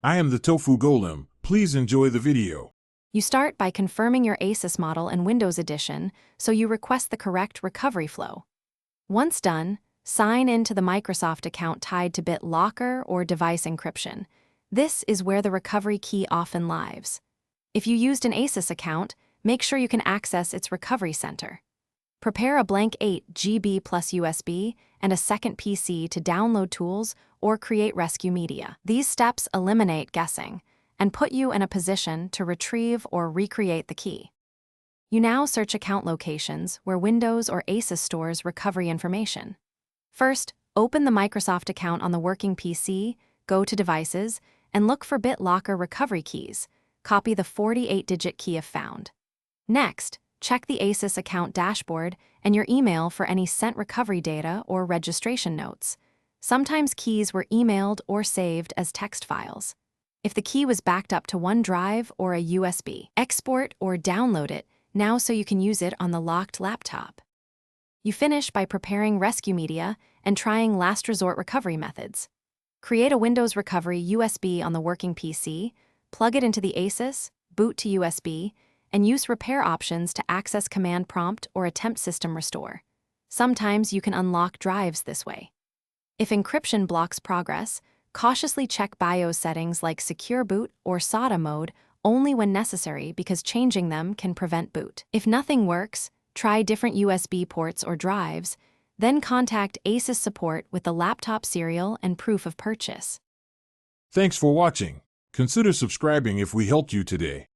I am the Tofu Golem. Please enjoy the video. You start by confirming your Asus model and Windows Edition, so you request the correct recovery flow. Once done, sign in to the Microsoft account tied to BitLocker or device encryption. This is where the recovery key often lives. If you used an Asus account, make sure you can access its recovery center. Prepare a blank 8 GB plus USB and a second PC to download tools or create rescue media. These steps eliminate guessing and put you in a position to retrieve or recreate the key. You now search account locations where Windows or Asus stores recovery information. First, open the Microsoft account on the working PC, go to Devices, and look for BitLocker recovery keys. Copy the 48-digit key if found. Next, check the Asus account dashboard and your email for any sent recovery data or registration notes. Sometimes keys were emailed or saved as text files. If the key was backed up to OneDrive or a USB, export or download it now so you can use it on the locked laptop. You finish by preparing rescue media and trying last resort recovery methods. Create a Windows recovery USB on the working PC, plug it into the Asus, boot to USB, and use repair options to access command prompt or attempt system restore. Sometimes you can unlock drives this way. If encryption blocks progress, cautiously check BIOS settings like Secure Boot or SATA mode only when necessary because changing them can prevent boot. If nothing works, try different USB ports or drives, then contact Asus support with the laptop serial and proof of purchase. Thanks for watching. Consider subscribing if we helped you today.